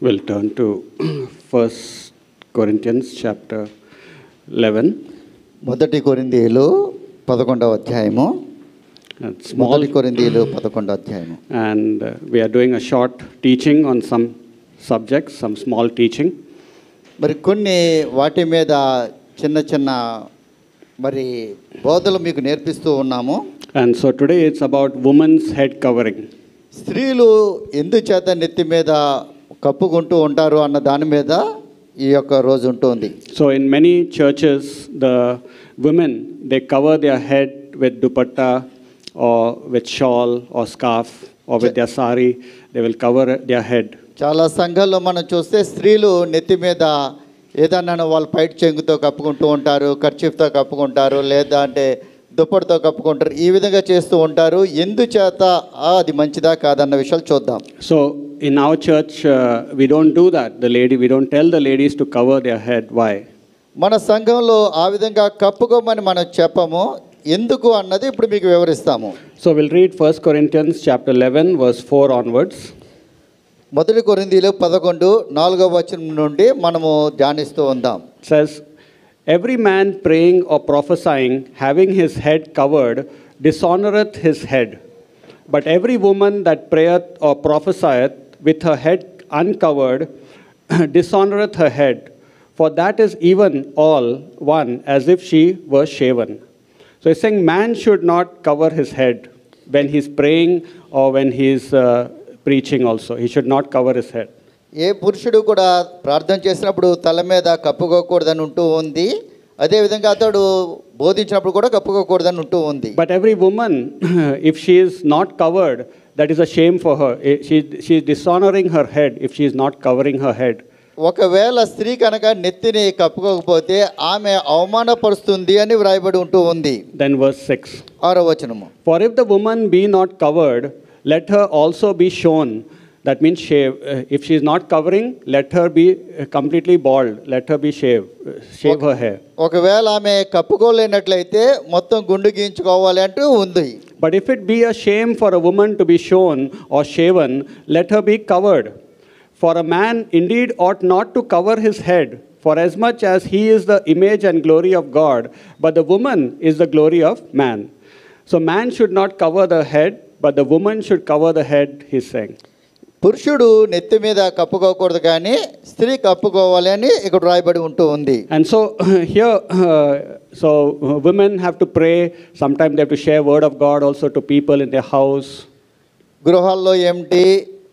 We'll turn to 1 Corinthians chapter 11. మొదటి కొరింథీయులు 11వ అధ్యాయము. మొదటి కొరింథీయులు 11వ అధ్యాయము. And we are doing a short teaching on some subjects, some small teaching. మరి కొన్ని వాటి మీద చిన్న మరి బోధలు మీకు నేర్పిస్తూ ఉన్నాము. And so today it's about women's head covering. స్త్రీలు ఎందుచేత నెత్తి మీద కప్పుకుంటూ ఉంటారు అన్న దాని మీద ఈ యొక్క రోజు ఉంటుంది. So in many churches, the women, they cover their head with dupatta or with shawl or scarf or with their sari. They will cover their head. చాలా సంఘాల్లో మనం చూస్తే స్త్రీలు నెత్తి మీద ఏదన్నా వాళ్ళు పైట్ చెంగుతో కప్పుకుంటూ ఉంటారు, కర్చీఫ్తో కప్పుకుంటారు, లేదా అంటే దుప్పటితో కప్పుకుంటారు. ఈ విధంగా చేస్తూ ఉంటారు. ఎందుచేత అది మంచిదా కాదన్న విషయాలు చూద్దాం. So in our church, we don't do that. We don't tell the ladies to cover their head. Why? మన సంఘంలో ఆ విధంగా కప్పుకోమని మనం చెప్పము. ఎందుకు అన్నది ఇప్పుడు మీకు వివరిస్తాము. So we'll read 1 Corinthians chapter 11 verse 4 onwards. మొదటి కొరింథీయులు 11:4వ వచనం నుండి మనము ధ్యానిస్తూ ఉందాం. It says, every man praying or prophesying, having his head covered, dishonoreth his head. But every woman that prayeth or prophesieth with her head uncovered, dishonoreth her head. For that is even all one, as if she were shaven. So he's saying man should not cover his head when he's praying or when he's preaching also. He should not cover his head. ఏ పురుషుడు కూడా ప్రార్థన చేసినప్పుడు తల మీద కప్పుకోకూడదని ఉంటూ ఉంది. అదేవిధంగా అతడు బోధించినప్పుడు కూడా కప్పుకోకూడదని ఉంటూ ఉంది. But every woman, if she is not covered, that is a shame for her. She is dishonoring her head if she is not covering her head. ఒకవేళ స్త్రీ కనుక నెత్తిని కప్పుకోకపోతే ఆమె అవమానపరుస్తుంది అని వ్రాయబడి ఉంటూ ఉంది. Then verse 6. 6వ వచనము. For if the woman be not covered, let her also be shorn. That means shave. If she is not covering, let her be completely bald. Let her be shave her hair. ఒకవేళ ఆమె కప్పుకోలేనట్లయితే మొత్తం గుండు గీయించుకోవాలి అంటూ ఉంది. But if it be a shame for a woman to be shorn or shaven, let her be covered. For a man indeed ought not to cover his head, for as much as he is the image and glory of God, but the woman is the glory of man. So man should not cover the head, but the woman should cover the head, he's saying. పురుషుడు నెత్తి మీద కప్పుకోకూడదు కానీ స్త్రీ కప్పుకోవాలి అని ఇక్కడ రాయబడి ఉంటూ ఉంది. And so here, women have to pray. Sometimes they have to share word of God also to people in their house. గృహాల్లో ఏమిటి,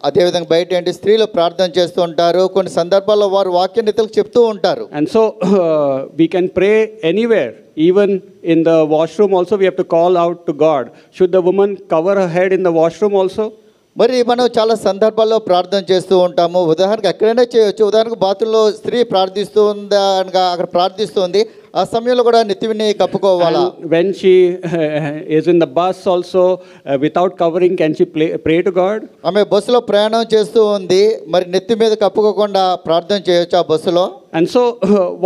అదేవిధంగా బయట ఏంటి, స్త్రీలు ప్రార్థన చేస్తూ ఉంటారు. కొన్ని సందర్భాల్లో వారు వాక్యాన్ని ఇతరులకు చెప్తూ ఉంటారు. And so we can pray anywhere. Even in the washroom also we have to call out to God. Should the woman cover her head in the washroom also? మరి మనం చాలా సందర్భాల్లో ప్రార్థన చేస్తూ ఉంటాము. ఉదాహరణకు ఎక్కడైనా చేయొచ్చు. ఉదాహరణకు బాత్రూంలో స్త్రీ ప్రార్థిస్తుందా అనగా అక్కడ ప్రార్థిస్తుంది, ఆ సమయంలో కూడా నెత్తిని కప్పుకోవాలా? When she is in the bus also, without covering, can she pray to God? ఆమె బస్సులో ప్రయాణం చేస్తూ ఉంది, మరి నెత్తి మీద కప్పుకోకుండా ప్రార్థన చేయొచ్చు ఆ బస్సులో? And so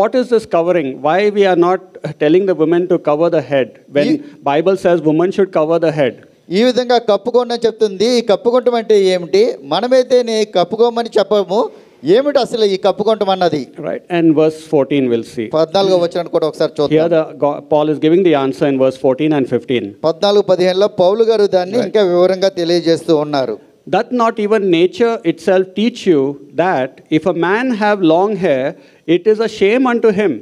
what is this covering? Why we are not telling the women to cover the head when Bible says women should cover the head? ఈ విధంగా కప్పుకోండి అని చెప్తుంది. ఈ కప్పుకోవటం అంటే ఏమిటి? మనమైతే నీ కప్పుకోమని చెప్పము. ఏమిటి అసలు ఈ కప్పుకోవటం అన్నది? Right. And verse 14 we'll see. 14వ వచనం కూడా ఒకసారి చూద్దాం. Here Paul is giving the answer in verse 14 and 15. 14-15లో పౌలు గారు దాన్ని ఇంకా వివరంగా తెలియజేస్తూ ఉన్నారు. Doth not even nature itself teach you that if a man have long hair, it is a shame unto him?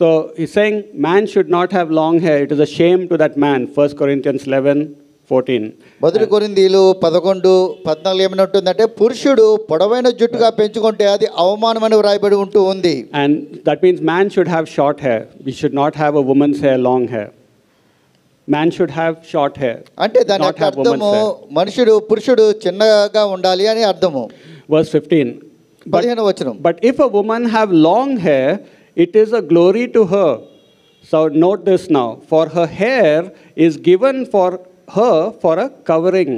So he's saying man should not have long hair. It is a shame to that man. 1 Corinthians 11:14. మొదటి కొరింథీయులు 11:14 ఏమని ఉంటుందంటే, పురుషుడు పొడవైన జుట్టుగా పెంచుకుంటే అది అవమానమని వ్రాయబడి ఉంటూ ఉంది. And that means man should have short hair. We should not have a woman's hair, long hair. Man should have short hair. అంటే దాని యొక్క అర్థము పురుషుడు చిన్నగా ఉండాలి అని అర్థము. Verse 15. 15వ వచనం. But if a woman have long hair, it is a glory to her. So note this now. For her hair is given for her for a covering.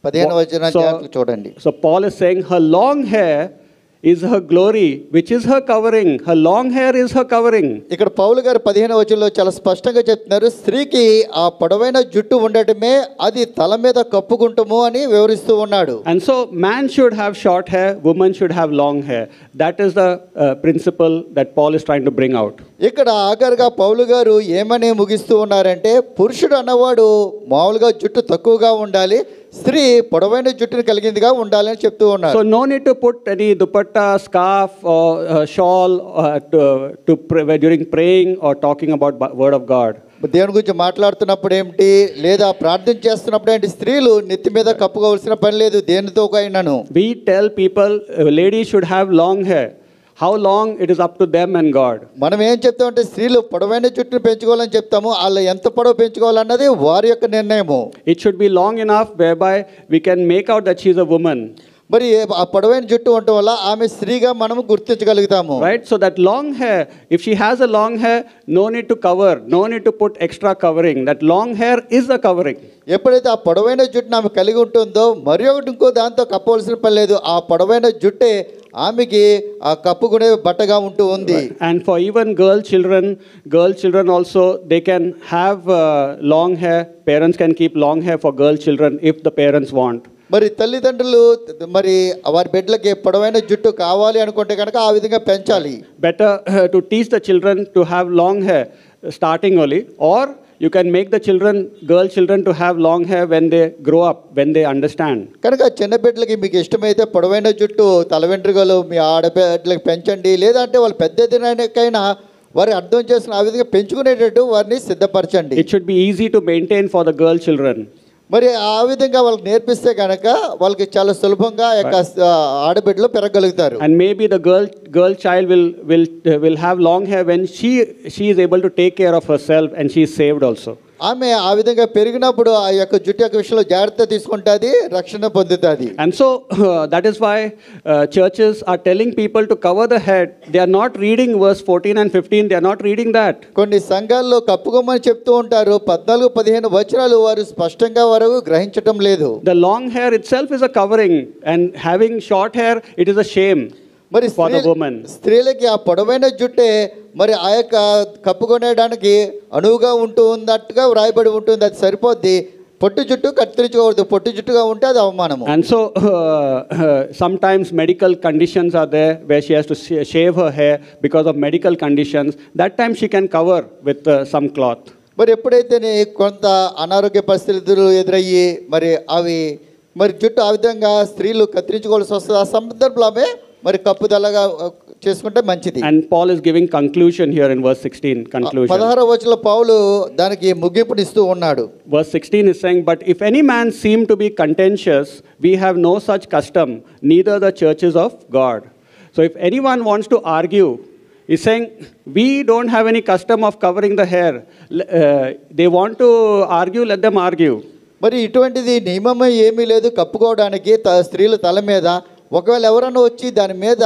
15వ వచనం జాగ్రత్తగా చూడండి. So Paul is saying her long hair is her glory, which is her covering. Her long hair is her covering. ఇక్కడ పౌలు గారు 15వ వచనంలో చాలా స్పష్టంగా చెప్తున్నారు, స్త్రీకి ఆ పొడవైన జుట్టు ఉండటమే అది తల మీద కప్పుకుంటము అని వివరిస్తూ ఉన్నాడు. And so man should have short hair, woman should have long hair. That is the principle that Paul is trying to bring out. ఇక్కడ ఆఖరిగా పౌలు గారు ఏమని ముగిస్తూ ఉన్నారంటే, పురుషుడు అన్నవాడు మామూలుగా జుట్టు తక్కువగా ఉండాలి, స్త్రీ పొడవైన జుట్టును కలిగిందిగా ఉండాలని చెప్తూ ఉన్నారు. So no need to put any dupatta, scarf or shawl during praying or talking about word of God. దేవుని గురించి మాట్లాడుతున్నప్పుడు ఏమిటి, లేదా ప్రార్థన చేస్తున్నప్పుడు ఏంటి, స్త్రీలు నెత్తి మీద కప్పుకోవాల్సిన పని లేదు దేనితో అయినను. We tell people ladies should have long hair. How long, it is up to them and God. మనం ఏం చెప్తామంటే స్త్రీలు పొడవైన జుట్టును పెంచుకోవాలని చెప్తాము, వాళ్ళు ఎంత పొడవు పెంచుకోవాలన్నది వారి యొక్క నిర్ణయము. It should be long enough whereby we can make out that she is a woman. మరి ఆ పొడవైన జుట్టు ఉండటం వల్ల ఆమె స్త్రీగా మనము గుర్తించగలుగుతాము. Right, so that long hair, if she has a long hair, no need to cover, no need to put extra covering. That long hair is the covering. ఎప్పుడైతే ఆ పొడవైన జుట్టును ఆమె కలిగి ఉంటుందో మరి ఒకటి ఇంకో దాంతో కప్పవలసిన పని లేదు, ఆ పొడవైన జుట్టే ఆమెకి ఆ కప్పుకునే బట్టగా ఉంటూ ఉంది. And for even girl children also, they can have long hair. Parents can keep long hair for girl children if the parents want. మరి తల్లిదండ్రులు మరి వారి బిడ్డలకి పొడవైన జుట్టు కావాలి అనుకుంటే కనుక ఆ విధంగా పెంచాలి. Better to teach the children to have long hair starting early, or you can make the girl children to have long hair when they grow up, when they understand. కనుక చిన్న బిడ్డలకి మీకు ఇష్టమైతే పొడవైన జుట్టు తల వెంట్రుకలు మీ ఆడబిడ్డలకి పెంచండి, లేదంటే వాళ్ళు పెద్ద ఎదినకైనా వారు అర్థం చేసుకుని ఆ విధంగా పెంచుకునేటట్టు వారిని సిద్ధపరచండి. It should be easy to maintain for the girl children. మరి ఆ విధంగా వాళ్ళకి నేర్పిస్తే కనుక వాళ్ళకి చాలా సులభంగా ఆడబిడ్డలు పెరగలుగుతారు. And maybe the girl child will have long hair when she is able to take care of herself and she is saved also. ఆమె ఆ విధంగా పెరిగినప్పుడు ఆ యొక్క జుట్టు యొక్క విషయంలో జాగ్రత్త తీసుకుంటుంది, రక్షణ పొందుతుంది. And so that is why churches are telling people to cover the head. They are not reading verse 14 and 15. They are not reading that. కొన్ని సంఘాల్లో కప్పుకోమని చెప్తూ ఉంటారు, 14-15 వచనాలు వారు స్పష్టంగా వారు గ్రహించటం లేదు. The long hair itself is a covering, and having short hair, it is a shame. మరి స్త్రీలకి ఆ పొడవైన జుట్టే మరి ఆ యొక్క కప్పుకొనేయడానికి అనువుగా ఉంటూ ఉన్నట్టుగా వ్రాయబడి ఉంటుంది, అది సరిపోద్ది. పొట్టు జుట్టు కత్తిరించకూడదు, పొట్టు జుట్టుగా ఉంటే అది అవమానము. And so sometimes medical conditions are there where she has to shave her hair because of medical conditions. That time she can cover with some cloth. మరి ఎప్పుడైతే కొంత అనారోగ్య పరిస్థితులు ఎదురయ్యి మరి జుట్టు ఆ విధంగా స్త్రీలు కత్తిరించుకోవాల్సి వస్తుంది, ఆ సందర్భంలో మరి కప్పుదలగా చేసుకుంటే మంచిది. And Paul is giving conclusion here in verse 16. Conclusion. 16వ వచనంలో పౌలు దానికి ముగింపునిస్తూ ఉన్నాడు. Verse 16 is saying, but if any man seem to be contentious, we have no such custom, neither the churches of God. So if anyone wants to argue, he's saying we don't have any custom of covering the hair. They want to argue, let them argue. మరి ఇటువంటిది నియమమే ఏమీ లేదు కప్పుకోవడానికి స్త్రీల తల మీద. ఒకవేళ ఎవరన్నా వచ్చి దాని మీద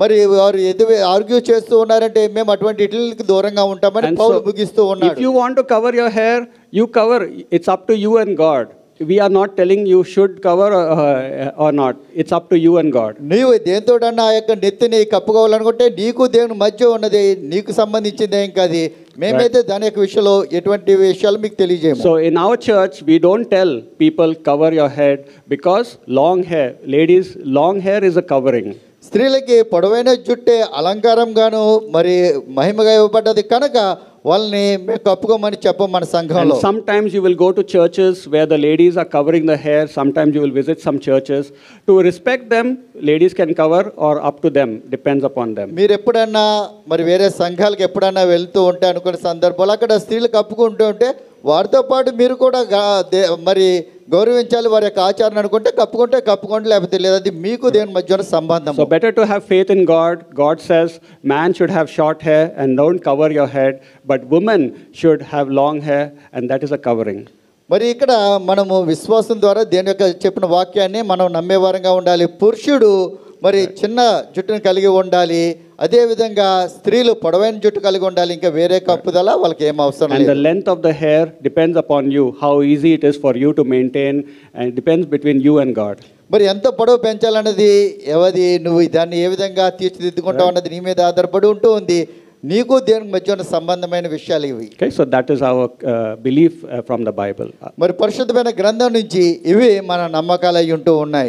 మరి వారు ఆర్గ్యూ చేస్తూ ఉన్నారంటే మేము అటువంటి ఇట్లకి దూరంగా ఉంటామని పౌలు ముగిస్తూ ఉన్నాడు. If you want to cover your hair, you cover. It's up to you and God. We are not telling you should cover or not. It's up to you and God. నీవు దేనితోడన్నా ఆ యొక్క నెత్తిని కప్పుకోవాలనుకుంటే నీకు దేవుని మధ్య ఉన్నది, నీకు సంబంధించింది ఏం కాదు. మేమైతే దాని యొక్క విషయంలో ఎటువంటి విషయాలు మీకు తెలియజేయము. So in our church we don't tell people cover your head, because long hair, ladies, long hair is a covering. స్త్రీలకి పొడవైన జుట్టే అలంకారంగాను మరి మహిమగా ఇవ్వబడ్డది కనుక వాళ్ళని మేము కప్పుకోమని చెప్పం మన సంఘంలో. Sometimes you will go to churches where the ladies are covering the hair. Sometimes you will visit some churches. To respect them, ladies can cover, or up to them, depends upon them. మీరు ఎప్పుడన్నా మరి వేరే సంఘాలకు ఎప్పుడన్నా వెళ్తూ ఉంటే అనుకునే సందర్భాలు అక్కడ స్త్రీలు కప్పుకుంటూ ఉంటే వారితో పాటు మీరు కూడా మరి గౌరవించాలి వారి యొక్క ఆచారం అనుకుంటే కప్పుకోండి, లేకపోతే లేదు, అది మీకు దేవుని మధ్య ఉన్న సంబంధం. So better to have faith in God. God says man should have short hair and don't cover your head, but women should have long hair, and that is a covering. మరి ఇక్కడ మనము విశ్వాసం ద్వారా దేవుని యొక్క చెప్పిన వాక్యాన్ని మనం నమ్మేవారంగా ఉండాలి. పురుషుడు మరి చిన్న జుట్టును కలిగి ఉండాలి, అదేవిధంగా స్త్రీలు పొడవైన జుట్టు కలిగి ఉండాలి. ఇంకా వేరే కప్పుదల వాళ్ళకి ఏం అవసరం లేదు. And the length of the hair depends upon you, how easy it is for you to maintain, and it depends between you and God. మరి ఎంత పొడవు పెంచాలన్నది ఎవది, నువ్వు దాన్ని ఏ విధంగా తీర్చిదిద్దుకుంటావు అన్నది నీ మీద ఆధారపడి ఉంటూ ఉంది. నీకు దేవునికి మధ్య ఉన్న సంబంధమైన విషయాలు ఇవి. Okay, so that is our belief from the Bible. మరి పరిశుద్ధమైన గ్రంథం నుంచి ఇవి మన నమ్మకాలు అయి ఉంటూ ఉన్నాయి.